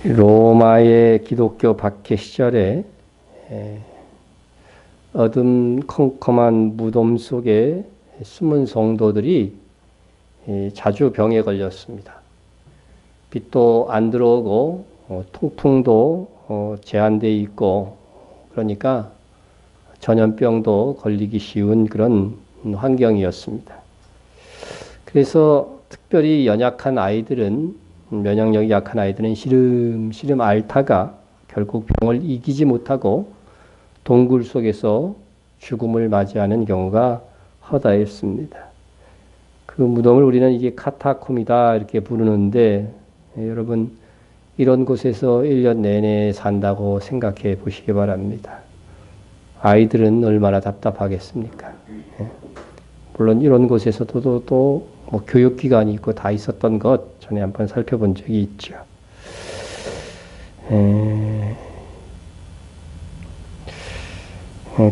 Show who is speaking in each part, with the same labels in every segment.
Speaker 1: 로마의 기독교 박해 시절에 어둠컴컴한 무덤 속에 숨은 성도들이 자주 병에 걸렸습니다. 빛도 안 들어오고 통풍도 제한되어 있고 그러니까 전염병도 걸리기 쉬운 그런 환경이었습니다. 그래서 특별히 연약한 아이들은 면역력이 약한 아이들은 시름시름 앓다가 결국 병을 이기지 못하고 동굴 속에서 죽음을 맞이하는 경우가 허다했습니다. 그 무덤을 우리는 이게 카타콤이다 이렇게 부르는데 여러분 이런 곳에서 1년 내내 산다고 생각해 보시기 바랍니다. 아이들은 얼마나 답답하겠습니까? 물론 이런 곳에서도 또 뭐 교육기관이 있고 다 있었던 것 전에 한번 살펴본 적이 있죠.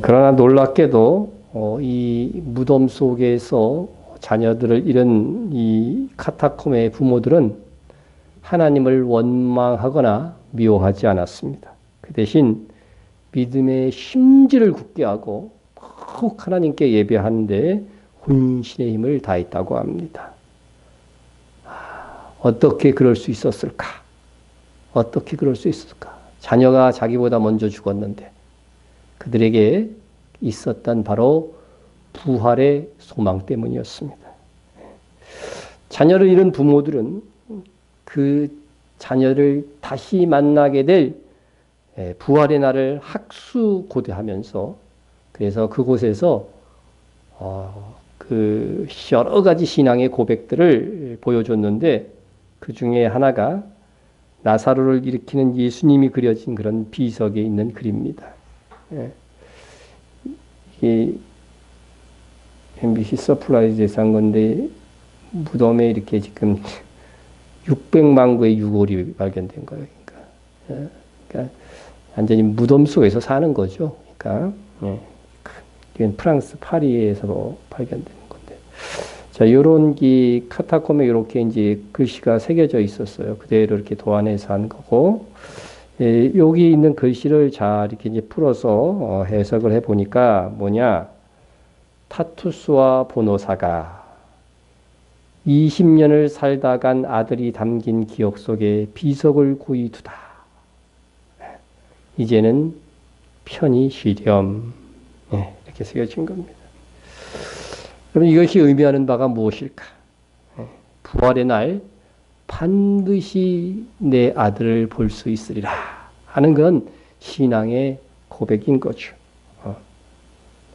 Speaker 1: 그러나 놀랍게도 이 무덤 속에서 자녀들을 잃은 이 카타콤의 부모들은 하나님을 원망하거나 미워하지 않았습니다. 그 대신 믿음의 심지를 굳게 하고 꼭 하나님께 예배하는데 혼신의 힘을 다했다고 합니다. 어떻게 그럴 수 있었을까? 어떻게 그럴 수 있을까? 자녀가 자기보다 먼저 죽었는데 그들에게 있었던 바로 부활의 소망 때문이었습니다. 자녀를 잃은 부모들은 그 자녀를 다시 만나게 될 부활의 날을 학수고대하면서 그래서 그곳에서 그 여러 가지 신앙의 고백들을 보여줬는데 그 중에 하나가 나사로를 일으키는 예수님이 그려진 그런 비석에 있는 글입니다. 이게 MBC 서프라이즈에서 한 건데 무덤에 이렇게 지금 600만 구의 유골이 발견된 거예요. 그러니까 완전히 무덤 속에서 사는 거죠. 그러니까 이건 프랑스 파리에서 발견된 건데, 자 이런 이 카타콤에 이렇게 이제 글씨가 새겨져 있었어요. 그대로 이렇게 도안해서 한 거고, 여기 있는 글씨를 잘 이렇게 이제 풀어서 해석을 해 보니까 뭐냐, 타투스와 보노사가 20년을 살다 간 아들이 담긴 기억 속에 비석을 고이 두다. 이제는 편히 쉬렴. 이렇게 새겨진 겁니다. 그럼 이것이 의미하는 바가 무엇일까? 부활의 날 반드시 내 아들을 볼 수 있으리라 하는 건 신앙의 고백인 거죠.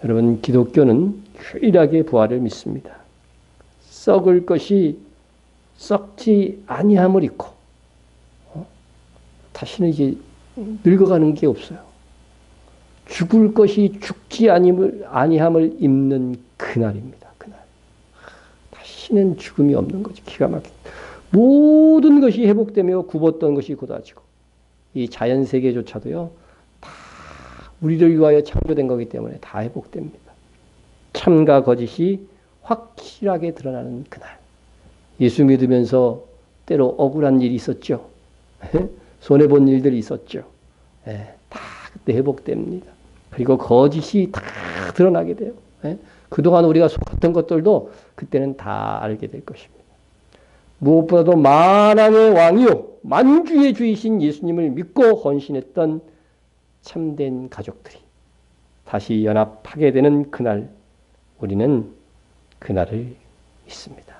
Speaker 1: 여러분 기독교는 유일하게 부활을 믿습니다. 썩을 것이 썩지 아니함을 잊고 다시는 이제 늙어가는 게 없어요. 죽을 것이 죽지 아니함을 입는 그날입니다. 그날. 다시는 죽음이 없는 거지. 기가 막힌. 모든 것이 회복되며 굽었던 것이 곧아지고 이 자연세계조차도요. 다 우리를 위하여 창조된 거기 때문에 다 회복됩니다. 참과 거짓이 확실하게 드러나는 그날. 예수 믿으면서 때로 억울한 일이 있었죠. 손해본 일들이 있었죠. 다 그때 회복됩니다. 그리고 거짓이 다 드러나게 돼요. 그동안 우리가 속았던 것들도 그때는 다 알게 될 것입니다. 무엇보다도 만왕의 왕이요 만주의 주이신 예수님을 믿고 헌신했던 참된 가족들이 다시 연합하게 되는 그날, 우리는 그날을 믿습니다.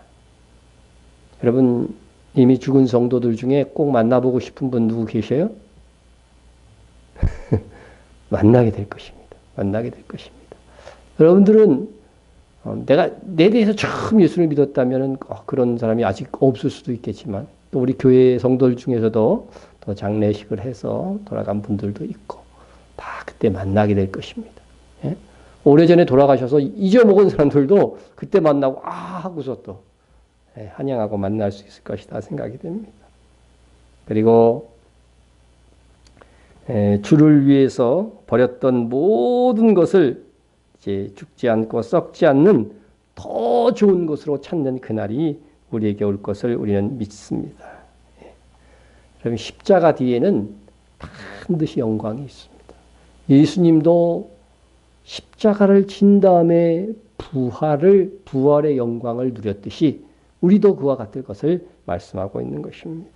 Speaker 1: 여러분 이미 죽은 성도들 중에 꼭 만나보고 싶은 분 누구 계셔요? 만나게 될 것입니다. 만나게 될 것입니다. 여러분들은 내가 내 대해서 처음 예수를 믿었다면 그런 사람이 아직 없을 수도 있겠지만 또 우리 교회 성도들 중에서도 또 장례식을 해서 돌아간 분들도 있고 다 그때 만나게 될 것입니다. 오래전에 돌아가셔서 잊어먹은 사람들도 그때 만나고 하고서 또 환영하고 만날 수 있을 것이다 생각이 됩니다. 그리고 주를 위해서 버렸던 모든 것을 이제 죽지 않고 썩지 않는 더 좋은 것으로 찾는 그날이 우리에게 올 것을 우리는 믿습니다. 그러면 십자가 뒤에는 반드시 영광이 있습니다. 예수님도 십자가를 진 다음에 부활의 영광을 누렸듯이 우리도 그와 같을 것을 말씀하고 있는 것입니다.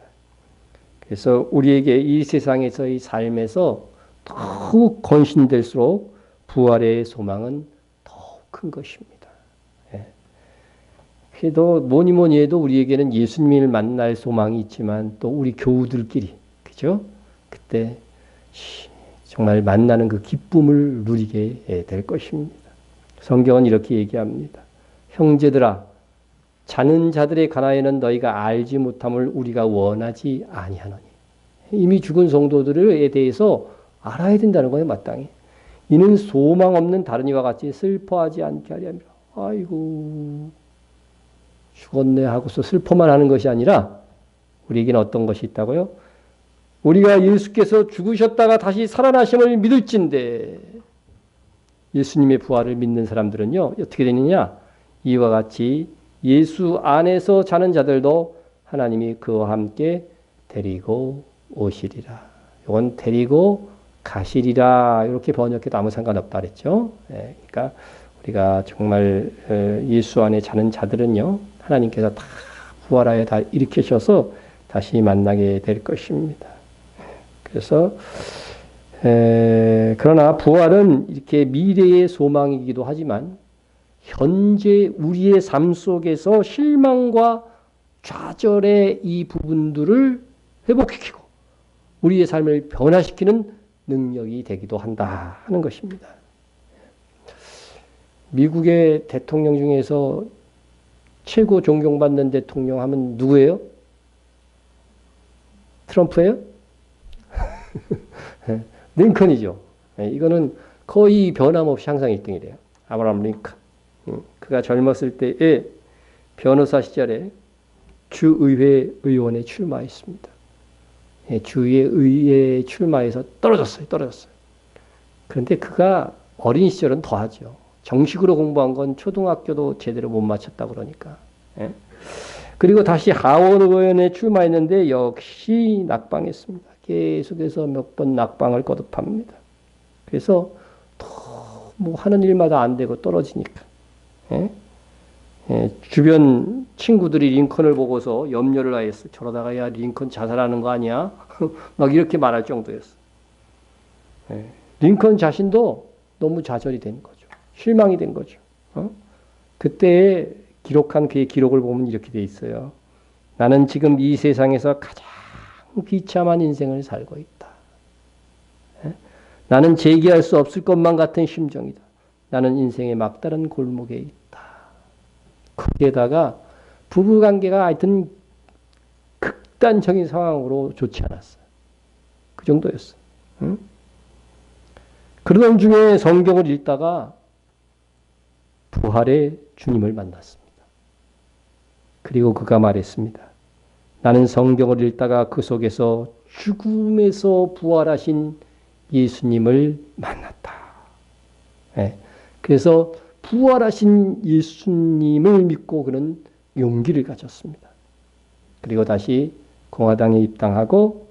Speaker 1: 그래서 우리에게 이 세상에서의 삶에서 더욱 건신될수록 부활의 소망은 더욱 큰 것입니다. 예. 그래도 뭐니 해도 우리에게는 예수님을 만날 소망이 있지만 또 우리 교우들끼리, 그죠? 그때 정말 만나는 그 기쁨을 누리게 될 것입니다. 성경은 이렇게 얘기합니다. 형제들아, 자는 자들에 관하여는 너희가 알지 못함을 우리가 원하지 아니하노니. 이미 죽은 성도들에 대해서 알아야 된다는 거예요, 마땅히. 이는 소망 없는 다른 이와 같이 슬퍼하지 않게 하려 함이라. 아이고, 죽었네 하고서 슬퍼만 하는 것이 아니라 우리에게는 어떤 것이 있다고요? 우리가 예수께서 죽으셨다가 다시 살아나심을 믿을진데, 예수님의 부활을 믿는 사람들은요, 어떻게 되느냐? 이와 같이 예수 안에서 자는 자들도 하나님이 그와 함께 데리고 오시리라. 이건 데리고 가시리라. 이렇게 번역해도 아무 상관없다 그랬죠. 예, 그러니까 우리가 정말 예수 안에 자는 자들은요, 하나님께서 다 부활하여 다 일으키셔서 다시 만나게 될 것입니다. 그래서 그러나 부활은 이렇게 미래의 소망이기도 하지만 현재 우리의 삶 속에서 실망과 좌절의 이 부분들을 회복시키고 우리의 삶을 변화시키는 능력이 되기도 한다 하는 것입니다. 미국의 대통령 중에서 최고 존경받는 대통령 하면 누구예요? 트럼프예요? 링컨이죠. 이거는 거의 변함없이 항상 1등이래요. 아브라함 링컨. 그가 젊었을 때에 변호사 시절에 주의회 의원에 출마했습니다. 주의회에 출마해서 떨어졌어요. 그런데 그가 어린 시절은 더하죠. 정식으로 공부한 건 초등학교도 제대로 못 마쳤다 그러니까. 그리고 다시 하원 의원에 출마했는데 역시 낙방했습니다. 계속해서 몇 번 낙방을 거듭합니다. 그래서 뭐 하는 일마다 안 되고 떨어지니까. 주변 친구들이 링컨을 보고서 염려를 하였어. 저러다가 야 링컨 자살하는 거 아니야? 막 이렇게 말할 정도였어. 링컨 자신도 너무 좌절이 된 거죠. 실망이 된 거죠. 그때 기록한 그의 기록을 보면 이렇게 돼 있어요. 나는 지금 이 세상에서 가장 비참한 인생을 살고 있다. 나는 재기할 수 없을 것만 같은 심정이다. 나는 인생의 막다른 골목에 있다. 거기에다가 부부관계가 하여튼 극단적인 상황으로 좋지 않았어요. 그 정도였어요. 그러던 중에 성경을 읽다가 부활의 주님을 만났습니다. 그리고 그가 말했습니다. 나는 성경을 읽다가 그 속에서 죽음에서 부활하신 예수님을 만났다. 그래서 부활하신 예수님을 믿고 그는 용기를 가졌습니다. 그리고 다시 공화당에 입당하고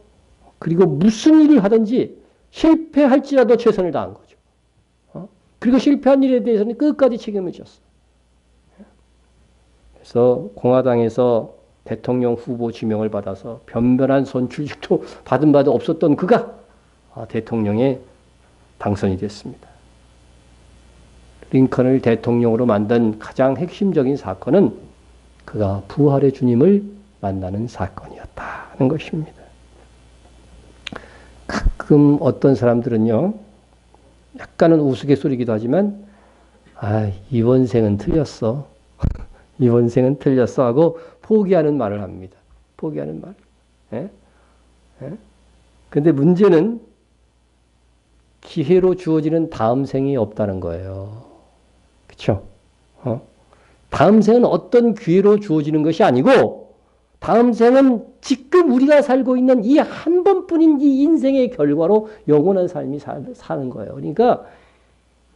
Speaker 1: 그리고 무슨 일을 하든지 실패할지라도 최선을 다한 거죠. 그리고 실패한 일에 대해서는 끝까지 책임을 졌어요. 그래서 공화당에서 대통령 후보 지명을 받아서 변변한 선출직도 받은 바도 없었던 그가 대통령에 당선이 됐습니다. 링컨을 대통령으로 만든 가장 핵심적인 사건은 그가 부활의 주님을 만나는 사건이었다는 것입니다. 가끔 어떤 사람들은요, 약간은 우스갯소리기도 하지만, 이번 생은 틀렸어. 이번 생은 틀렸어 하고 포기하는 말을 합니다. 포기하는 말. 근데 문제는 기회로 주어지는 다음 생이 없다는 거예요. 그렇죠? 다음 생은 어떤 기회로 주어지는 것이 아니고 다음 생은 지금 우리가 살고 있는 이 한 번뿐인 이 인생의 결과로 영원한 삶이 사는 거예요. 그러니까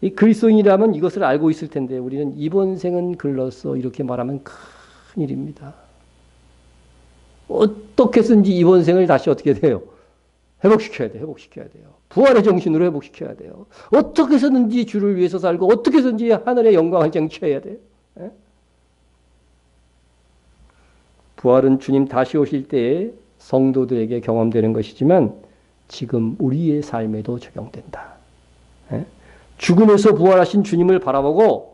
Speaker 1: 이 그리스도인이라면 이것을 알고 있을 텐데 우리는 이번 생은 글렀어 이렇게 말하면 큰일입니다. 어떻게 해서든지 이번 생을 다시 어떻게 돼요? 회복시켜야 돼요. 회복시켜야 돼요. 부활의 정신으로 회복시켜야 돼요. 어떻게 해서든지 주를 위해서 살고 어떻게 해서든지 하늘의 영광을 쟁취해야 돼요. 예? 부활은 주님 다시 오실 때에 성도들에게 경험되는 것이지만 지금 우리의 삶에도 적용된다. 예? 죽음에서 부활하신 주님을 바라보고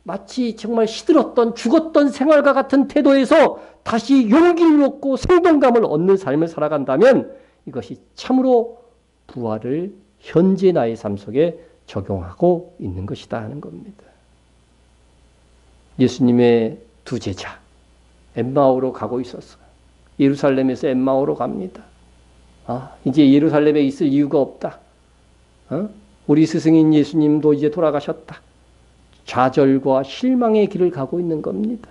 Speaker 1: 마치 정말 시들었던 죽었던 생활과 같은 태도에서 다시 용기를 얻고 생동감을 얻는 삶을 살아간다면 이것이 참으로 부활을 현재 나의 삶 속에 적용하고 있는 것이다 하는 겁니다. 예수님의 두 제자 엠마오로 가고 있었어요. 예루살렘에서 엠마오로 갑니다. 이제 예루살렘에 있을 이유가 없다. 우리 스승인 예수님도 이제 돌아가셨다. 좌절과 실망의 길을 가고 있는 겁니다.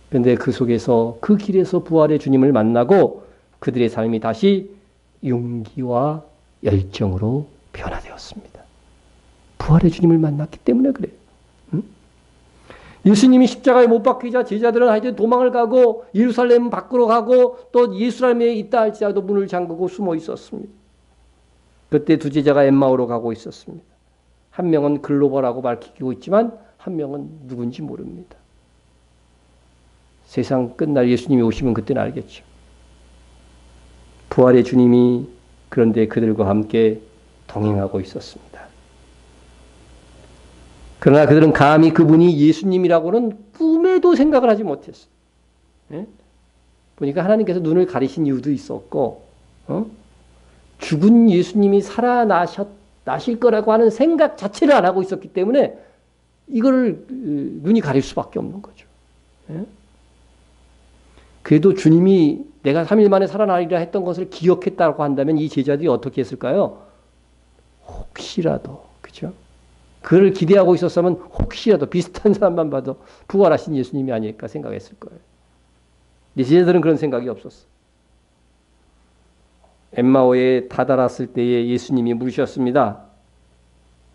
Speaker 1: 그런데 그 속에서 그 길에서 부활의 주님을 만나고 그들의 삶이 다시 용기와 열정으로 변화되었습니다. 부활의 주님을 만났기 때문에 그래요. 예수님이 십자가에 못 박히자 제자들은 하여튼 도망을 가고 예루살렘 밖으로 가고 또 예루살렘에 있다 할지라도 문을 잠그고 숨어 있었습니다. 그때 두 제자가 엠마오로 가고 있었습니다. 한 명은 글로벌하고 밝히고 있지만 한 명은 누군지 모릅니다. 세상 끝날 예수님이 오시면 그때는 알겠죠. 부활의 주님이 그런데 그들과 함께 동행하고 있었습니다. 그러나 그들은 감히 그분이 예수님이라고는 꿈에도 생각을 하지 못했어요. 보니까 하나님께서 눈을 가리신 이유도 있었고 죽은 예수님이 살아나실 거라고 하는 생각 자체를 안 하고 있었기 때문에 이거를 눈이 가릴 수밖에 없는 거죠. 그래도 주님이 내가 3일 만에 살아나리라 했던 것을 기억했다고 한다면 이 제자들이 어떻게 했을까요? 혹시라도, 그죠? 그를 기대하고 있었으면 혹시라도 비슷한 사람만 봐도 부활하신 예수님이 아닐까 생각했을 거예요. 이 제자들은 그런 생각이 없었어. 엠마오에 다다랐을 때에 예수님이 물으셨습니다.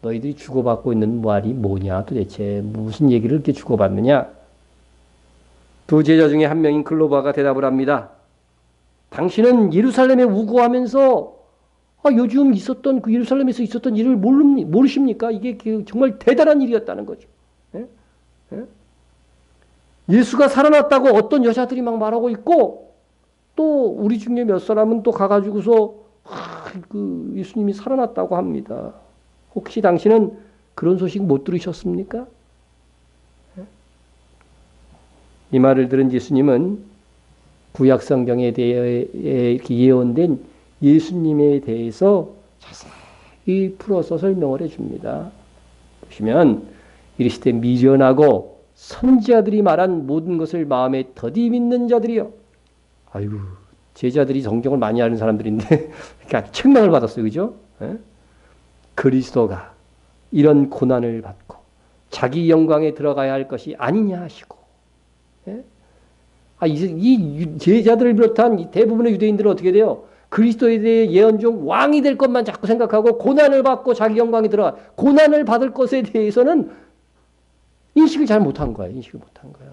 Speaker 1: 너희들이 주고받고 있는 말이 뭐냐? 도대체 무슨 얘기를 이렇게 주고받느냐? 두 제자 중에 한 명인 글로바가 대답을 합니다. 당신은 예루살렘에 우고하면서 요즘 있었던 그 예루살렘에서 있었던 일을 모르십니까? 이게 정말 대단한 일이었다는 거죠. 예수가 살아났다고 어떤 여자들이 막 말하고 있고 또 우리 중에 몇 사람은 또 가가지고서 그 예수님이 살아났다고 합니다. 혹시 당신은 그런 소식 못 들으셨습니까? 이 말을 들은 예수님은 구약 성경에 대해 이렇게 예언된 예수님에 대해서 자세히 풀어서 설명을 해줍니다. 보시면 이르시되 미련하고 선지자들이 말한 모든 것을 마음에 더디 믿는 자들이요. 아이고 제자들이 성경을 많이 아는 사람들인데 그러니까 책망을 받았어요, 그죠? 그리스도가 이런 고난을 받고 자기 영광에 들어가야 할 것이 아니냐 하시고. 이 제자들을 비롯한 대부분의 유대인들은 어떻게 돼요? 그리스도에 대해 예언 중 왕이 될 것만 자꾸 생각하고 고난을 받고 자기 영광에 들어가 고난을 받을 것에 대해서는 인식을 잘 못한 거예요. 인식을 못한 거예요.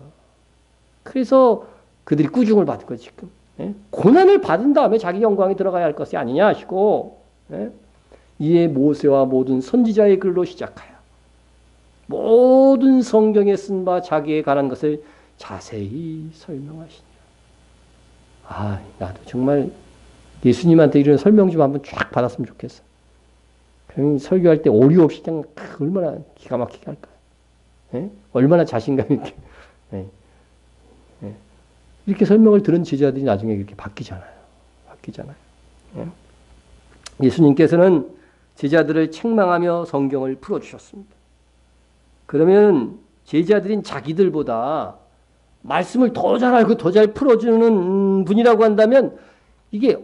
Speaker 1: 그래서 그들이 꾸중을 받은 거죠, 지금. 고난을 받은 다음에 자기 영광에 들어가야 할 것이 아니냐 하시고, 이에 모세와 모든 선지자의 글로 시작하여 모든 성경에 쓴 바 자기에 관한 것을 자세히 설명하시니라. 나도 정말 예수님한테 이런 설명 좀 한번 쫙 받았으면 좋겠어. 그냥 설교할 때 오류 없이 그냥 얼마나 기가 막히게 할까요? 얼마나 자신감 있게. 이렇게 설명을 들은 제자들이 나중에 이렇게 바뀌잖아요. 예수님께서는 제자들을 책망하며 성경을 풀어주셨습니다. 그러면 제자들인 자기들보다 말씀을 더 잘 알고 더 잘 풀어주는 분이라고 한다면 이게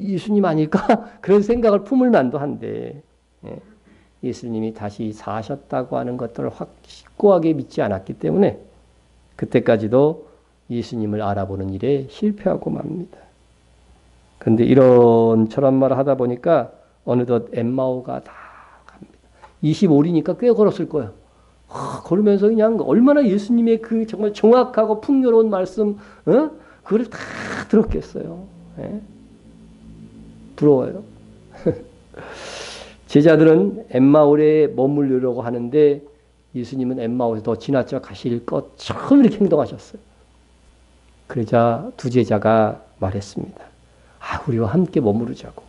Speaker 1: 예수님 아닐까? 그런 생각을 품을 만도 한데 예수님이 다시 사셨다고 하는 것들을 확고하게 믿지 않았기 때문에 그때까지도 예수님을 알아보는 일에 실패하고 맙니다. 그런데 이런저런 말을 하다 보니까 어느덧 엠마오가 다 갑니다. 25리니까 꽤 걸었을 거예요. 걸으면서 그냥 얼마나 예수님의 그 정말 정확하고 풍요로운 말씀, 그걸 다 들었겠어요. 예? 부러워요. 제자들은 엠마오에 머물려고 하는데 예수님은 엠마오에서 더 지나쳐 가실 것처럼 이렇게 행동하셨어요. 그러자 두 제자가 말했습니다. 아, 우리와 함께 머무르자고.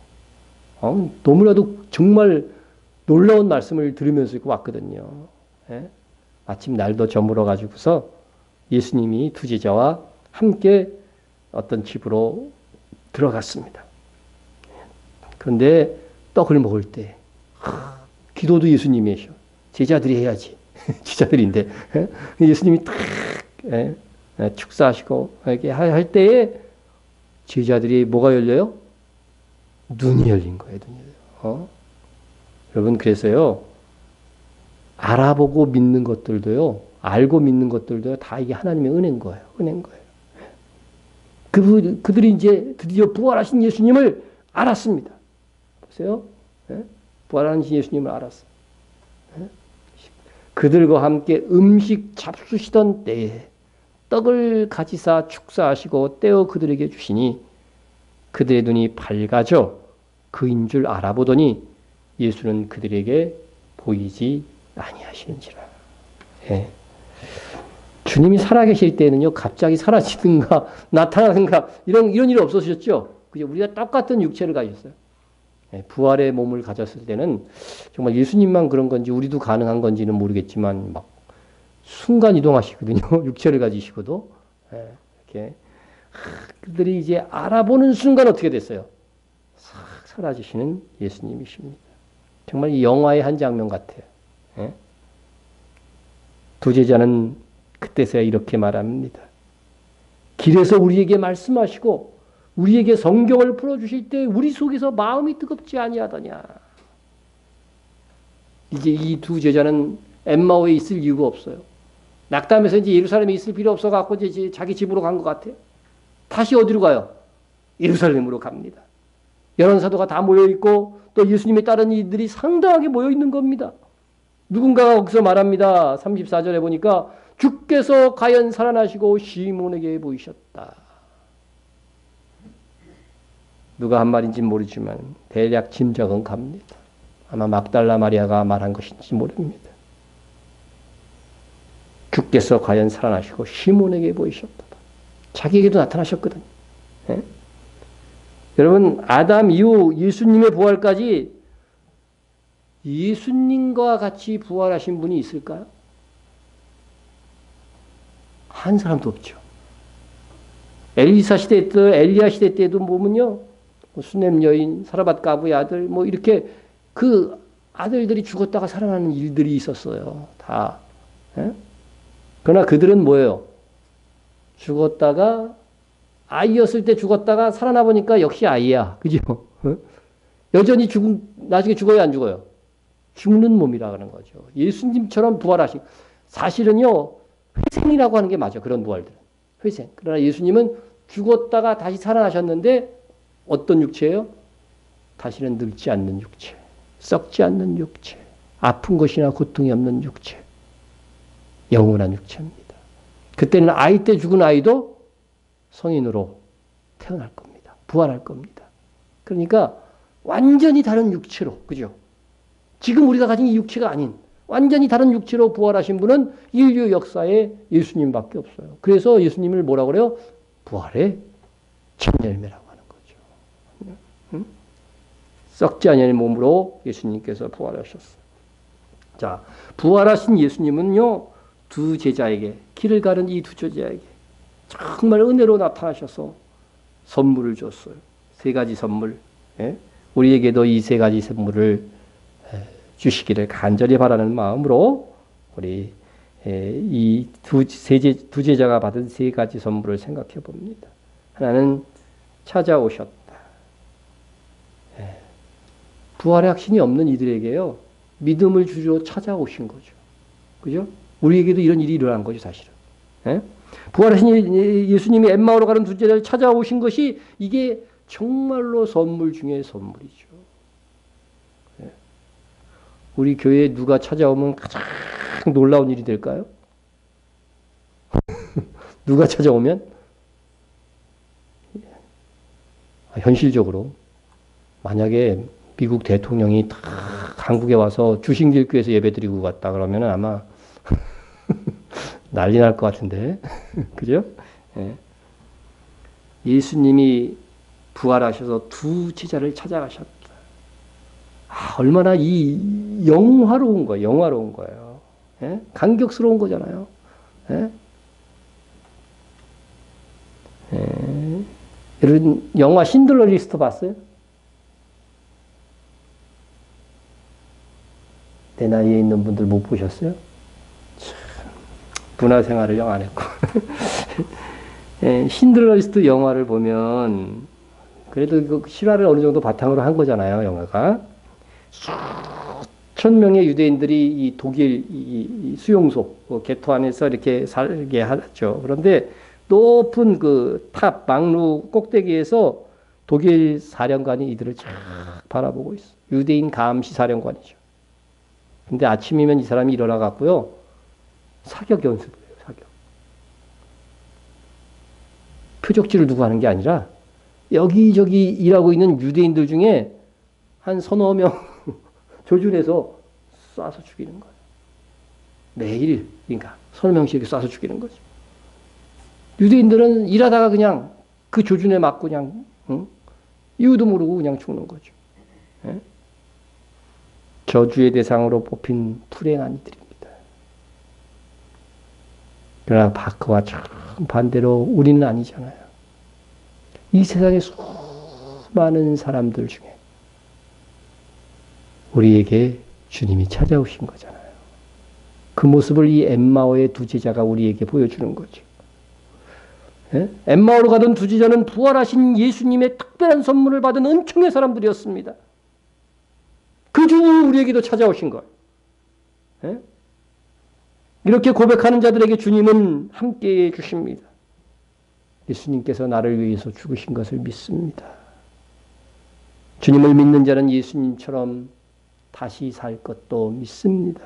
Speaker 1: 너무나도 정말 놀라운 말씀을 들으면서 왔거든요. 예? 마침 날도 저물어 가지고서 예수님이 두 제자와 함께 어떤 집으로 들어갔습니다. 그런데 떡을 먹을 때 기도도 예수님이 하셔. 제자들이 해야지. 제자들인데 예수님이 탁 축사하시고 이렇게 할 때에 제자들이 뭐가 열려요? 눈이 열린 거예요. 눈이 열려요. 여러분 그래서요. 알아보고 믿는 것들도요. 알고 믿는 것들도요. 다 이게 하나님의 은혜인 거예요. 은혜인 거예요. 그들이 이제 드디어 부활하신 예수님을 알았습니다. 보세요. 부활하신 예수님을 알았어요. 그들과 함께 음식 잡수시던 때에 떡을 가지사 축사하시고 떼어 그들에게 주시니 그들의 눈이 밝아져 그인 줄 알아보더니 예수는 그들에게 보이지 아니하시는지라. 예. 주님이 살아계실 때는요, 갑자기 사라지든가 나타나든가 이런 일이 없었었죠. 그죠? 우리가 똑같은 육체를 가졌어요. 예, 부활의 몸을 가졌을 때는 정말 예수님만 그런 건지 우리도 가능한 건지는 모르겠지만 막 순간 이동하시거든요. 육체를 가지시고도. 예, 이렇게 그들이 이제 알아보는 순간 어떻게 됐어요? 싹 사라지시는 예수님이십니다. 정말 이 영화의 한 장면 같아요. 예? 두 제자는 그때서야 이렇게 말합니다. 길에서 우리에게 말씀하시고 우리에게 성경을 풀어주실 때 우리 속에서 마음이 뜨겁지 아니하더냐. 이제 이 두 제자는 엠마오에 있을 이유가 없어요. 낙담해서 이제 예루살렘에 있을 필요 없어갖고 이제 자기 집으로 간 것 같아요. 다시 어디로 가요? 예루살렘으로 갑니다. 여러 사도가 다 모여있고 또 예수님에 따른 이들이 상당하게 모여있는 겁니다. 누군가가 거기서 말합니다. 34절에 보니까 주께서 과연 살아나시고 시몬에게 보이셨다. 누가 한 말인지 모르지만 대략 짐작은 갑니다. 아마 막달라 마리아가 말한 것인지 모릅니다. 주께서 과연 살아나시고 시몬에게 보이셨다. 자기에게도 나타나셨거든요. 예? 여러분 아담 이후 예수님의 부활까지 예수님과 같이 부활하신 분이 있을까요? 한 사람도 없죠. 엘리사 시대 때, 엘리야 시대 때도 보면요, 수넴 여인, 사라밧 가부의 아들, 뭐 이렇게 그 아들들이 죽었다가 살아나는 일들이 있었어요. 다. 예? 그러나 그들은 뭐예요? 죽었다가 아이였을 때 죽었다가 살아나 보니까 역시 아이야, 그죠? 여전히 나중에 죽어요, 안 죽어요? 죽는 몸이라는 거죠. 예수님처럼 부활하신. 사실은요, 회생이라고 하는 게 맞아, 그런 부활들은. 회생. 그러나 예수님은 죽었다가 다시 살아나셨는데 어떤 육체예요? 다시는 늙지 않는 육체, 썩지 않는 육체, 아픈 것이나 고통이 없는 육체, 영원한 육체입니다. 그때는 아이 때 죽은 아이도 성인으로 태어날 겁니다. 부활할 겁니다. 그러니까 완전히 다른 육체로, 그죠? 지금 우리가 가진 이 육체가 아닌 완전히 다른 육체로 부활하신 분은 인류 역사에 예수님밖에 없어요. 그래서 예수님을 뭐라고 그래요? 부활의 첫 열매라고 하는 거죠. 응? 썩지 아니하는 몸으로 예수님께서 부활하셨어요. 자, 부활하신 예수님은요, 두 제자에게, 길을 가른 이 두 제자에게 정말 은혜로 나타나셔서 선물을 줬어요. 세 가지 선물. 예? 우리에게도 이 세 가지 선물을 주시기를 간절히 바라는 마음으로 우리 이 두 제자가 받은 세 가지 선물을 생각해 봅니다. 하나는 찾아오셨다. 부활의 확신이 없는 이들에게요, 믿음을 주려 찾아오신 거죠. 그죠? 우리에게도 이런 일이 일어난 거죠, 사실은. 부활하신 예수님이 엠마오로 가는 두 제자를 찾아오신 것이 이게 정말로 선물 중에 선물이죠. 우리 교회에 누가 찾아오면 가장 놀라운 일이 될까요? 누가 찾아오면? 현실적으로 만약에 미국 대통령이 다 한국에 와서 주신길교에서 예배드리고 갔다 그러면 아마 난리 날 것 같은데. 그죠? 예. 예수님이 부활하셔서 두 제자를 찾아가셨다. 얼마나 이 영화로운 거예요. 영화로운 거예요. 예? 감격스러운 거잖아요. 예? 예. 여러분 영화 신들러 리스트 봤어요? 내 나이에 있는 분들 못 보셨어요? 참, 문화생활을 영 안 했고. 예, 신들러 리스트 영화를 보면 그래도 그 실화를 어느 정도 바탕으로 한 거잖아요, 영화가. 수천 명의 유대인들이 이 독일 이 수용소, 게토 안에서 이렇게 살게 하죠. 그런데 높은 그 탑, 망루 꼭대기에서 독일 사령관이 이들을 쫙 바라보고 있어. 유대인 감시 사령관이죠. 근데 아침이면 이 사람이 일어나 갖고요. 사격 연습을 해요, 사격. 표적지를 두고 하는 게 아니라 여기저기 일하고 있는 유대인들 중에 한 서너 명 조준해서 쏴서 죽이는 거예요. 매일, 그러니까 서너 명씩 이렇게 쏴서 죽이는 거죠. 유대인들은 일하다가 그냥 그 조준에 맞고 그냥, 응? 이유도 모르고 그냥 죽는 거죠. 예? 저주의 대상으로 뽑힌 불행한 이들입니다. 그러나 그와 반대로 우리는 아니잖아요. 이 세상의 수많은 사람들 중에 우리에게 주님이 찾아오신 거잖아요. 그 모습을 이 엠마오의 두 제자가 우리에게 보여주는 거죠. 예? 엠마오로 가던 두 제자는 부활하신 예수님의 특별한 선물을 받은 은총의 사람들이었습니다. 그 주님이 우리에게도 찾아오신 거예요. 예? 이렇게 고백하는 자들에게 주님은 함께해 주십니다. 예수님께서 나를 위해서 죽으신 것을 믿습니다. 주님을 믿는 자는 예수님처럼 다시 살 것도 믿습니다.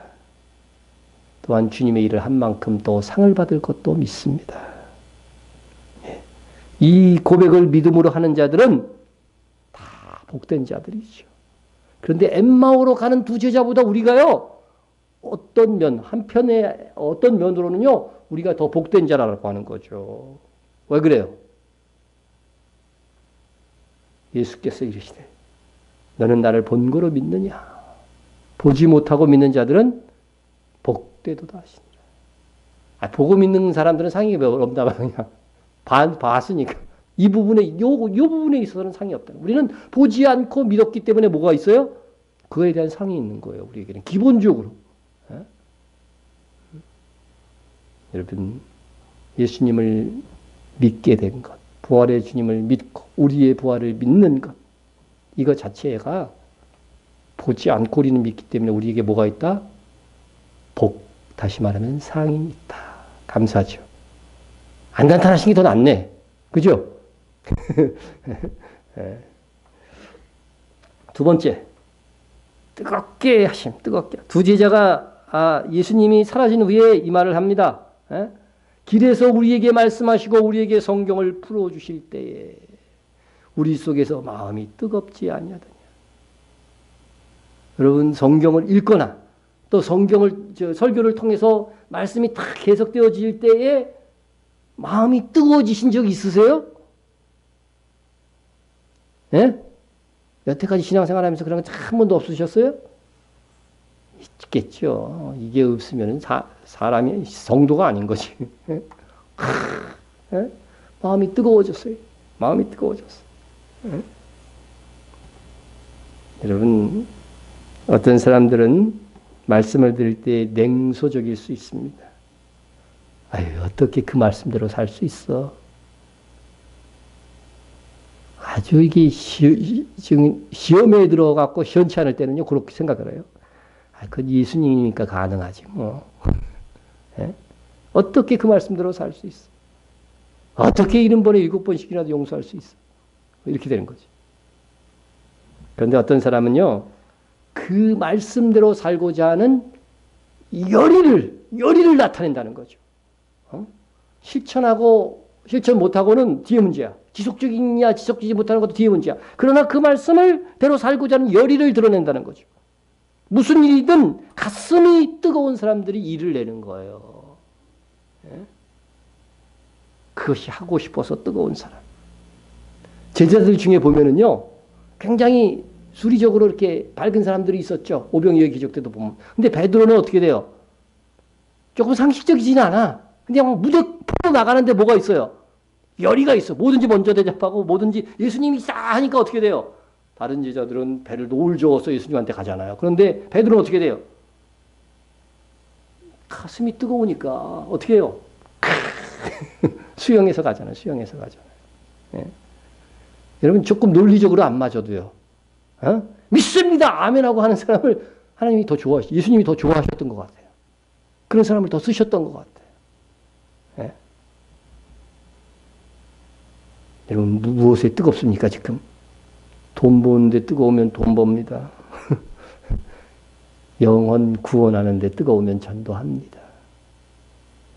Speaker 1: 또한 주님의 일을 한 만큼 또 상을 받을 것도 믿습니다. 이 고백을 믿음으로 하는 자들은 다 복된 자들이죠. 그런데 엠마오로 가는 두 제자보다 우리가요, 한편의 어떤 면으로는요, 우리가 더 복된 자라고 하는 거죠. 왜 그래요? 예수께서 이르시되, 너는 나를 본거로 믿느냐? 보지 못하고 믿는 자들은 복되도다 하시니라. 보고 믿는 사람들은 상이 없나 봐, 그냥. 봤으니까. 이 부분에 있어서는 상이 없다. 우리는 보지 않고 믿었기 때문에 뭐가 있어요? 그거에 대한 상이 있는 거예요, 우리에게는. 기본적으로. 예? 여러분, 예수님을 믿게 된 것, 부활의 주님을 믿고, 우리의 부활을 믿는 것, 이거 자체가 보지 않고 우리는 믿기 때문에 우리에게 뭐가 있다? 다시 말하면 상이 있다. 감사죠. 안 나타나신 게 더 낫네. 그죠? 두 번째, 뜨겁게 하심, 뜨겁게. 두 제자가 예수님이 사라진 후에 이 말을 합니다. 길에서 우리에게 말씀하시고 우리에게 성경을 풀어주실 때에 우리 속에서 마음이 뜨겁지 아니하더냐. 여러분, 성경을 읽거나 또 설교를 통해서 말씀이 탁 해석되어질 때에 마음이 뜨거워지신 적 있으세요? 예? 여태까지 신앙생활하면서 그런 거 한 번도 없으셨어요? 있겠죠. 이게 없으면 사람이 성도가 아닌 거지. 예? 마음이 뜨거워졌어요. 마음이 뜨거워졌어. 예? 여러분, 어떤 사람들은 말씀을 들을 때 냉소적일 수 있습니다. 아유, 어떻게 그 말씀대로 살 수 있어? 아주 이게 시험에 들어갖고 시원치 않을 때는요, 그렇게 생각을 해요. 그건 예수님이니까 가능하지, 뭐. 예? 어떻게 그 말씀대로 살 수 있어? 어떻게 70번에 7번씩이라도 용서할 수 있어? 이렇게 되는 거지. 그런데 어떤 사람은요, 그 말씀대로 살고자 하는 열의를 나타낸다는 거죠. 실천 못하고는 뒤에 문제야. 지속적이냐 지속되지 못하는 것도 뒤에 문제야. 그러나 그 말씀을 대로 살고자 하는 열의를 드러낸다는 거죠. 무슨 일이든 가슴이 뜨거운 사람들이 일을 내는 거예요. 예? 그것이 하고 싶어서 뜨거운 사람. 제자들 중에 보면은요, 굉장히 수리적으로 이렇게 밝은 사람들이 있었죠. 오병이어 기적 때도 보면. 근데 베드로는 어떻게 돼요? 조금 상식적이지는 않아. 근데 막 무대 풀어 나가는데 뭐가 있어요? 열의가 있어. 뭐든지 먼저 대접하고 뭐든지 예수님이 싸 하니까 어떻게 돼요? 다른 제자들은 배를 노을 저어서 예수님한테 가잖아요. 그런데 베드로는 어떻게 돼요? 가슴이 뜨거우니까 어떻게 해요? 수영해서 가잖아요. 수영해서 가잖아요. 예. 여러분 조금 논리적으로 안 맞아도요. 어? 믿습니다. 아멘하고 하는 사람을 하나님이 더 좋아하시, 예수님이 더 좋아하셨던 것 같아요. 그런 사람을 더 쓰셨던 것 같아요. 예. 여러분 무엇에 뜨겁습니까 지금? 돈 버는데 뜨거우면 돈 법니다. 영혼 구원하는데 뜨거우면 전도합니다.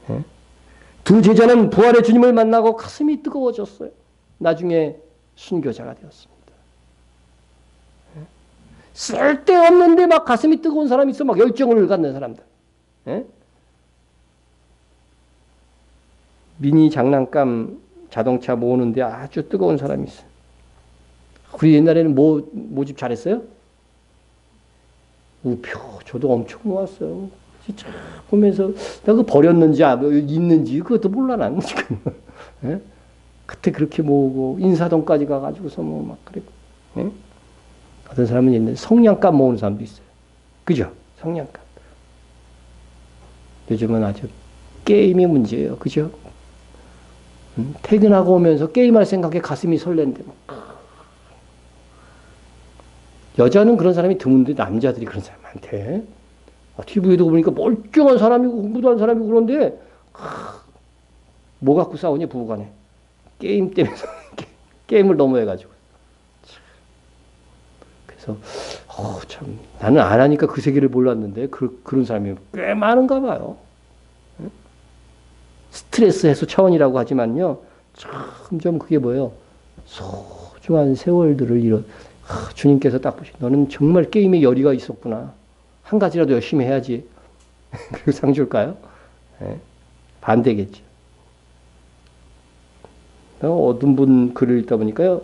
Speaker 1: 예? 두 제자는 부활의 주님을 만나고 가슴이 뜨거워졌어요. 나중에 순교자가 되었습니다. 예? 쓸데없는데 막 가슴이 뜨거운 사람이 있어. 막 열정을 갖는 사람들. 예? 미니 장난감 자동차 모으는데 아주 뜨거운 사람이 있어요. 우리 옛날에는 모집 잘했어요? 우표, 저도 엄청 모았어요. 진짜 보면서, 나 그거 버렸는지, 있는지, 그것도 몰라, 난 지금. 예? 그때 그렇게 모으고, 인사동까지 가가지고서 막, 그랬고. 예? 어떤 사람은 옛날에 성냥감 모으는 사람도 있어요. 그죠? 성냥감. 요즘은 아주 게임이 문제예요. 그죠? 퇴근하고 오면서 게임할 생각에 가슴이 설렌데, 막. 여자는 그런 사람이 드문데 남자들이 그런 사람 많대. TV에도 보니까 멀쩡한 사람이고 공부도 하는 사람이고 그런데 뭐 갖고 싸우냐 부부간에. 게임 때문에 게임을 너무 해가지고. 그래서 참 나는 안 하니까 그 세계를 몰랐는데 그런 사람이 꽤 많은가 봐요. 스트레스 해소 차원이라고 하지만요. 점점 그게 뭐예요. 소중한 세월들을 주님께서 딱 보시, 너는 정말 게임에 열의가 있었구나. 한 가지라도 열심히 해야지. 그리고 상 줄까요? 네. 반대겠죠. 어떤 분 글을 읽다 보니까요.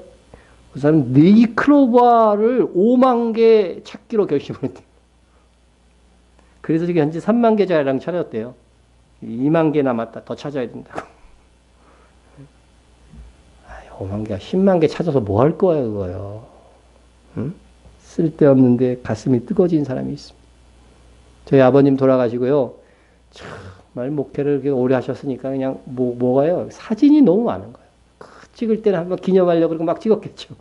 Speaker 1: 그 사람 네이클로바를 5만 개 찾기로 결심을 했대요. 그래서 지금 현재 3만 개 자랑 찾았대요. 2만 개 남았다. 더 찾아야 된다고. 5만 개, 10만 개 찾아서 뭐 할 거야, 그거요. 응? 쓸데없는데 가슴이 뜨거워진 사람이 있습니다. 저희 아버님 돌아가시고요. 정말 목회를 그렇게 오래 하셨으니까 그냥 뭐가요? 사진이 너무 많은 거예요. 찍을 때는 한번 기념하려고 그러고 막 찍었겠죠.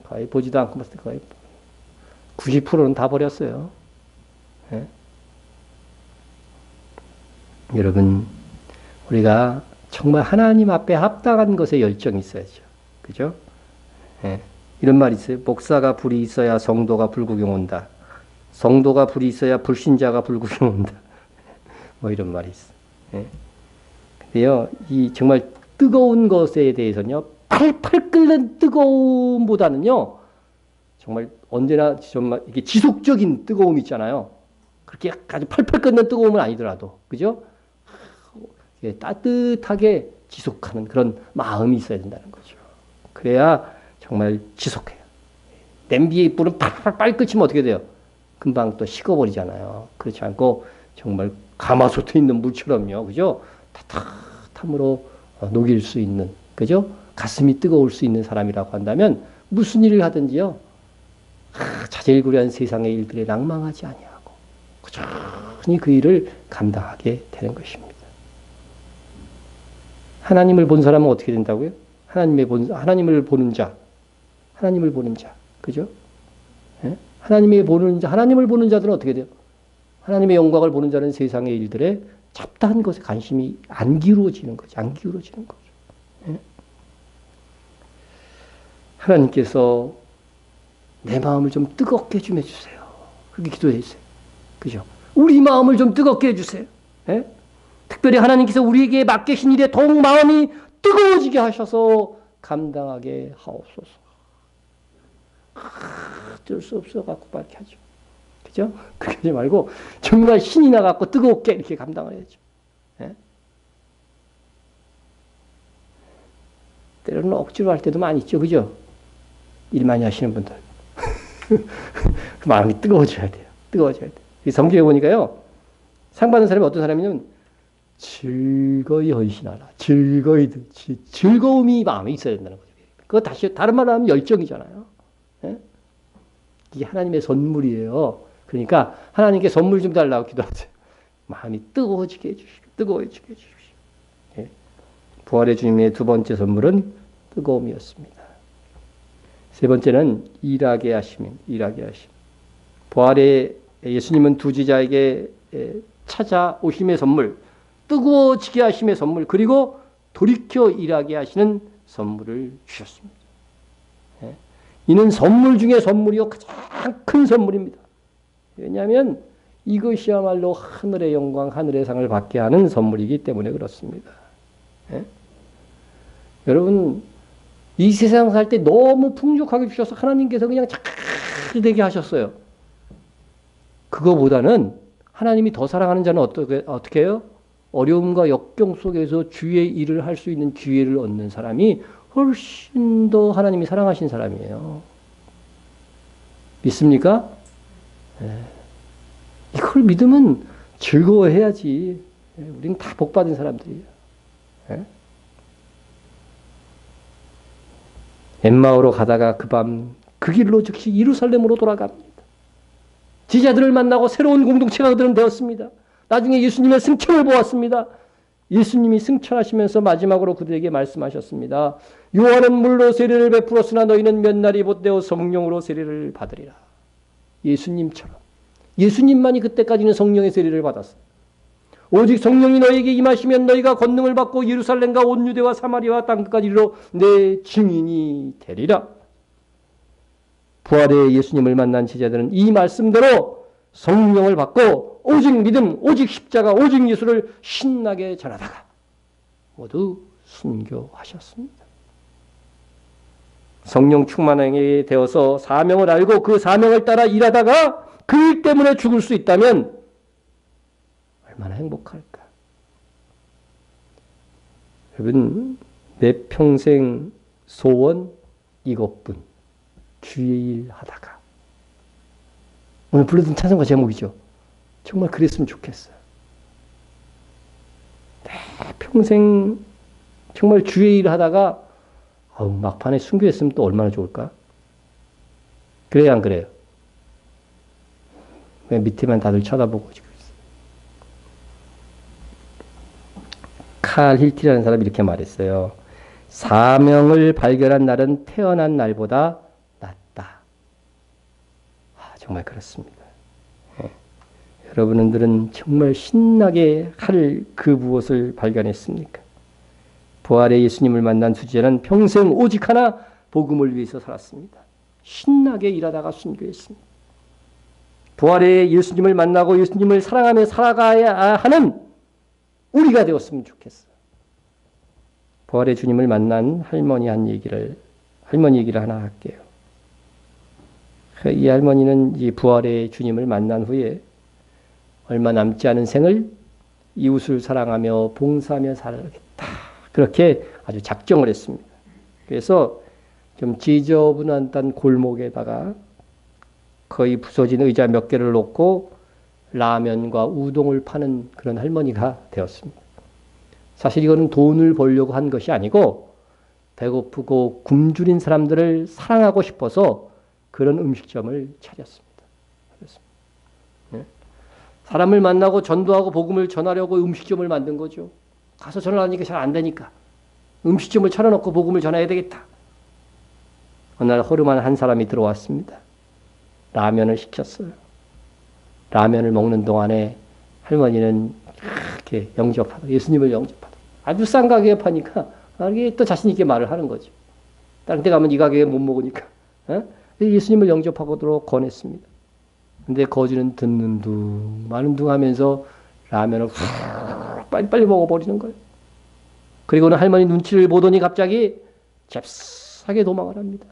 Speaker 1: 거의 보지도 않고 봤을 때 거의 90%는 다 버렸어요. 예? 여러분, 우리가 정말 하나님 앞에 합당한 것에 열정이 있어야죠. 그죠? 예. 이런 말이 있어요. 목사가 불이 있어야 성도가 불구경 온다. 성도가 불이 있어야 불신자가 불구경 온다. 뭐 이런 말이 있어요. 예. 근데요, 이 정말 뜨거운 것에 대해서는요, 팔팔 끓는 뜨거움보다는요, 정말 언제나 정말 이게 지속적인 뜨거움이 있잖아요. 그렇게 아주 팔팔 끓는 뜨거움은 아니더라도, 그죠? 따뜻하게 지속하는 그런 마음이 있어야 된다는 거죠. 그래야 정말 지속해요. 냄비에 불은 팔팔 끓이면 어떻게 돼요? 금방 또 식어버리잖아요. 그렇지 않고 정말 가마솥에 있는 물처럼요. 그죠? 따뜻함으로 녹일 수 있는, 그죠? 가슴이 뜨거울 수 있는 사람이라고 한다면 무슨 일을 하든지요. 자질구레한 세상의 일들에 낭망하지 아니하고 꾸준히 그 일을 감당하게 되는 것입니다. 하나님을 본 사람은 어떻게 된다고요? 하나님을 보는 자. 하나님을 보는 자. 그죠? 예? 하나님을 보는 자들은 어떻게 돼요? 하나님의 영광을 보는 자는 세상의 일들에 잡다한 것에 관심이 안 기울어지는 거죠. 안 기울어지는 거죠. 예? 하나님께서 내 마음을 좀 뜨겁게 좀 해주세요. 그렇게 기도해 주세요. 그죠? 우리 마음을 좀 뜨겁게 해주세요. 예? 특별히 하나님께서 우리에게 맡기신 일에 더욱 마음이 뜨거워지게 하셔서 감당하게 하옵소서. 어쩔 수 없어 갖고 빨리 하죠. 그죠? 그렇게 하지 말고 정말 신이 나갖고 뜨겁게 이렇게 감당을 해야죠. 예? 때로는 억지로 할 때도 많이 있죠. 그죠? 일 많이 하시는 분들. 그 마음이 뜨거워져야 돼요. 뜨거워져야 돼요. 성경에 보니까요. 상 받는 사람이 어떤 사람이냐면 즐거이 헌신하라. 즐거움이 마음에 있어야 된다는 거죠. 그거 다시 다른 말로 하면 열정이잖아요. 예? 이게 하나님의 선물이에요. 그러니까 하나님께 선물 좀 달라고 기도하세요. 마음이 뜨거워지게 해주시고 뜨거워지게 해주십시오. 예. 부활의 주님의 두 번째 선물은 뜨거움이었습니다. 세 번째는 일하게 하심. 부활의 예수님은 두 지자에게 찾아오심의 선물, 뜨거워지게 하심의 선물, 그리고 돌이켜 일하게 하시는 선물을 주셨습니다. 예. 이는 선물 중에 선물이요 가장 큰 선물입니다. 왜냐하면 이것이야말로 하늘의 영광, 하늘의 상을 받게 하는 선물이기 때문에 그렇습니다. 예? 여러분 이 세상 살 때 너무 풍족하게 주셔서 하나님께서 그냥 잘 되게 하셨어요. 그거보다는 하나님이 더 사랑하는 자는 어떻게 해요? 어려움과 역경 속에서 주의 일을 할 수 있는 기회를 얻는 사람이 훨씬 더 하나님이 사랑하신 사람이에요. 믿습니까? 네. 이걸 믿으면 즐거워해야지. 우리는 다 복받은 사람들이에요. 네? 엠마오로 가다가 그 밤 그 길로 즉시 예루살렘으로 돌아갑니다. 지자들을 만나고 새로운 공동체가 그들은 되었습니다. 나중에 예수님의 승천을 보았습니다. 예수님이 승천하시면서 마지막으로 그들에게 말씀하셨습니다. 요한은 물로 세례를 베풀었으나 너희는 몇 날이 못되어 성령으로 세례를 받으리라. 예수님처럼. 예수님만이 그때까지는 성령의 세례를 받았어요. 오직 성령이 너희에게 임하시면 너희가 권능을 받고 예루살렘과 온 유대와 사마리아와 땅끝까지 이르러 내 증인이 되리라. 부활의 예수님을 만난 제자들은 이 말씀대로 성령을 받고 오직 믿음, 오직 십자가, 오직 예수를 신나게 전하다가 모두 순교하셨습니다. 성령 충만하게 되어서 사명을 알고 그 사명을 따라 일하다가 그 일 때문에 죽을 수 있다면 얼마나 행복할까. 여러분 내 평생 소원 이것뿐. 주의 일 하다가. 오늘 불러준 찬송가 제목이죠. 정말 그랬으면 좋겠어요. 내 평생 정말 주의 일 하다가 막판에 순교했으면 또 얼마나 좋을까? 그래요, 안 그래요? 왜 밑에만 다들 쳐다보고 있어요? 칼 힐티라는 사람이 이렇게 말했어요. 사명을 발견한 날은 태어난 날보다 낫다. 정말 그렇습니다. 예. 여러분들은 정말 신나게 할 그 무엇을 발견했습니까? 부활의 예수님을 만난 수지자는 평생 오직 하나 복음을 위해서 살았습니다. 신나게 일하다가 순교했습니다. 부활의 예수님을 만나고 예수님을 사랑하며 살아가야 하는 우리가 되었으면 좋겠어요. 부활의 주님을 만난 할머니 얘기를 하나 할게요. 이 할머니는 이 부활의 주님을 만난 후에 얼마 남지 않은 생을 이웃을 사랑하며 봉사하며 살아야겠다. 그렇게 아주 작정을 했습니다. 그래서 좀 지저분한 골목에다가 거의 부서진 의자 몇 개를 놓고 라면과 우동을 파는 그런 할머니가 되었습니다. 사실 이거는 돈을 벌려고 한 것이 아니고 배고프고 굶주린 사람들을 사랑하고 싶어서 그런 음식점을 차렸습니다. 네? 사람을 만나고 전도하고 복음을 전하려고 음식점을 만든 거죠. 가서 전하니까 잘 안 되니까 음식점을 차려놓고 복음을 전해야 되겠다. 어느 날 허름한 한 사람이 들어왔습니다. 라면을 시켰어요. 라면을 먹는 동안에 할머니는 이렇게 영접하다. 예수님을 영접하다. 아주 싼 가격에 파니까 이게 또 자신 있게 말을 하는 거죠. 다른 데 가면 이 가격에 못 먹으니까. 예수님을 영접하도록 권했습니다. 근데 거지는 듣는 둥 마는 둥 하면서 라면을 훅 빨리빨리 먹어버리는 거예요. 그리고는 할머니 눈치를 보더니 갑자기 잽싸게 도망을 합니다.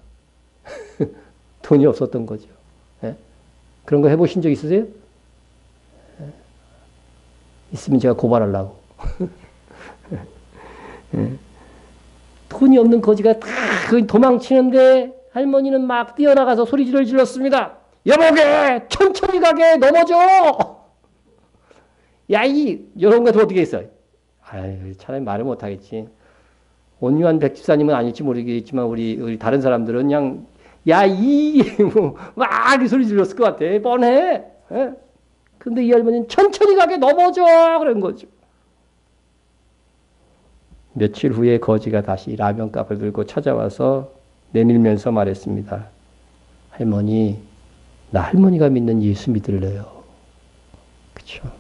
Speaker 1: 돈이 없었던 거죠. 예? 그런 거 해보신 적 있으세요? 예? 있으면 제가 고발하려고. 예? 돈이 없는 거지가 다 도망치는데 할머니는 막 뛰어나가서 소리를 질렀습니다. 여보게 천천히 가게 넘어져. 야이 이런 거 어떻게 했어? 아유 차라리 말을 못하겠지. 온유한 백집사님은 아닐지 모르겠지만 우리 다른 사람들은 그냥 야이 막 소리 질렀을 것 같아. 뻔해. 예? 근데 이 할머니는 천천히 가게 넘어져 그런 거죠. 며칠 후에 거지가 다시 라면값을 들고 찾아와서 내밀면서 말했습니다. 할머니, 나 할머니가 믿는 예수 믿을래요. 그렇죠?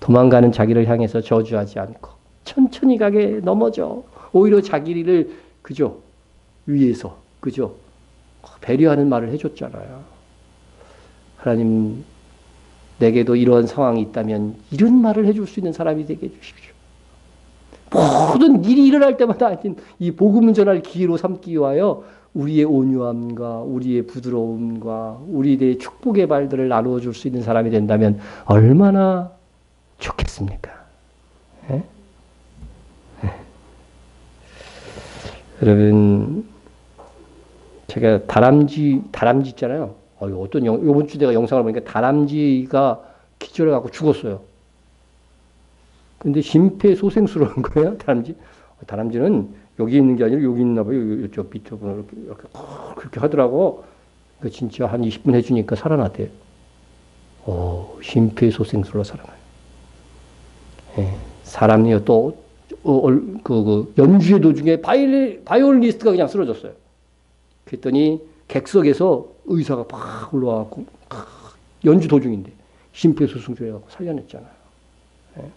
Speaker 1: 도망가는 자기를 향해서 저주하지 않고 천천히 가게 넘어져. 오히려 자기를 그죠? 위해서 그죠? 배려하는 말을 해줬잖아요. 하나님, 내게도 이러한 상황이 있다면 이런 말을 해줄 수 있는 사람이 되게 해주십시오. 모든 일이 일어날 때마다 이 복음을 전할 기회로 삼기 위하여 우리의 온유함과 우리의 부드러움과 우리에 대해 축복의 말들을 나누어 줄 수 있는 사람이 된다면 얼마나 좋겠습니까? 예? 예. 여러분, 제가 다람쥐 있잖아요. 요번 주 내가 영상을 보니까 다람쥐가 기절해갖고 죽었어요. 근데 심폐소생술을 한 거예요, 다람쥐. 다람쥐는 여기 있는 게 아니라 여기 있나 봐요. 이쪽 밑으로 이렇게 그렇게 하더라고. 그러니까 진짜 한 20분 해주니까 살아났대요. 심폐소생술로 살아나요. 예, 사람이요 또 연주의 도중에 바이올리니스트가 그냥 쓰러졌어요. 그랬더니 객석에서 의사가 팍 올라와갖고 연주 도중인데 심폐소생술 해갖고 살려냈잖아요. 예.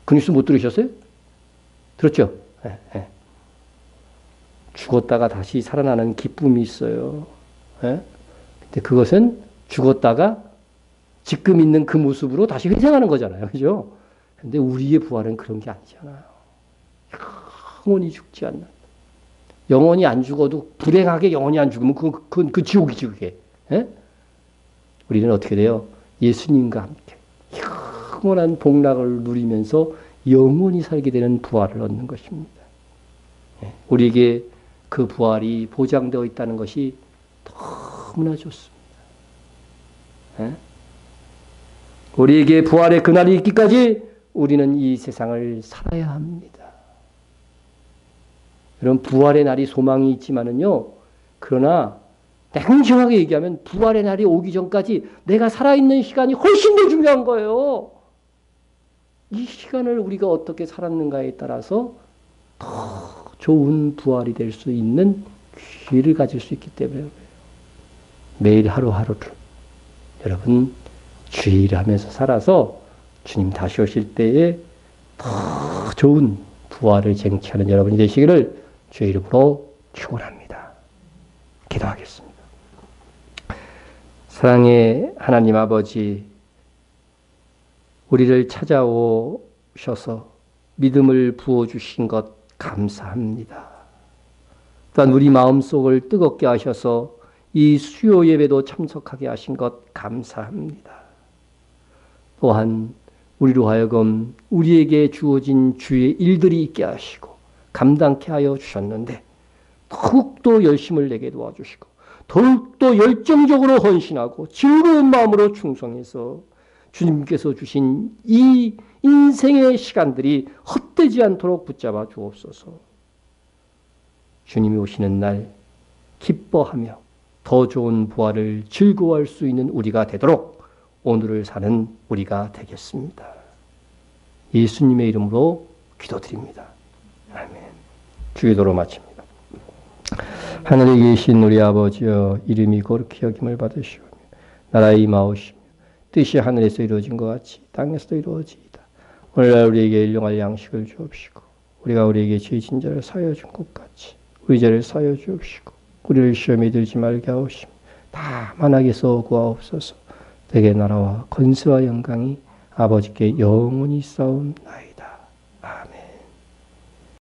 Speaker 1: 그 뉴스 못 들으셨어요? 들었죠? 예, 예. 죽었다가 다시 살아나는 기쁨이 있어요. 예? 근데 그것은 죽었다가 지금 있는 그 모습으로 다시 회생하는 거잖아요. 그죠? 근데 우리의 부활은 그런 게 아니잖아요. 영원히 죽지 않는. 영원히 안 죽어도 불행하게 영원히 안 죽으면 그건 지옥이지 그게. 예? 우리는 어떻게 돼요? 예수님과 함께 영원한 복락을 누리면서 영원히 살게 되는 부활을 얻는 것입니다. 예? 우리에게 그 부활이 보장되어 있다는 것이 너무나 좋습니다. 예? 우리에게 부활의 그날이 있기까지 우리는 이 세상을 살아야 합니다. 이런 부활의 날이 소망이 있지만은요, 그러나 냉정하게 얘기하면 부활의 날이 오기 전까지 내가 살아있는 시간이 훨씬 더 중요한 거예요. 이 시간을 우리가 어떻게 살았는가에 따라서 더 좋은 부활이 될 수 있는 기회를 가질 수 있기 때문에 매일 하루하루를 여러분 주의를 하면서 살아서 주님 다시 오실 때에 더 좋은 부활을 쟁취하는 여러분이 되시기를 주의 이름으로 축원합니다. 기도하겠습니다. 사랑의 하나님 아버지, 우리를 찾아오셔서 믿음을 부어주신 것 감사합니다. 또한 우리 마음속을 뜨겁게 하셔서 이 수요 예배도 참석하게 하신 것 감사합니다. 또한 우리로 하여금 우리에게 주어진 주의 일들이 있게 하시고 감당케 하여 주셨는데 더욱더 열심을 내게 도와주시고 더욱더 열정적으로 헌신하고 즐거운 마음으로 충성해서 주님께서 주신 이 인생의 시간들이 헛되지 않도록 붙잡아 주옵소서. 주님이 오시는 날 기뻐하며 더 좋은 부활을 즐거워할 수 있는 우리가 되도록 오늘을 사는 우리가 되겠습니다. 예수님의 이름으로 기도드립니다. 아멘. 주기도로 마칩니다. 하늘에 계신 우리 아버지여, 이름이 거룩히 여김을 받으시오며 나라의 임하오시며 뜻이 하늘에서 이루어진 것 같이 땅에서도 이루어지이다. 오늘날 우리에게 일용할 양식을 주옵시고 우리가 우리에게 죄 진 자를 사하여 준 것 같이 우리 죄를 사하여 주옵시고 우리를 시험에 들지 말게 하옵시며 다만 악에서 구하옵소서. 대개 나라와 권세와 영광이 아버지께 영원히 싸움나이다.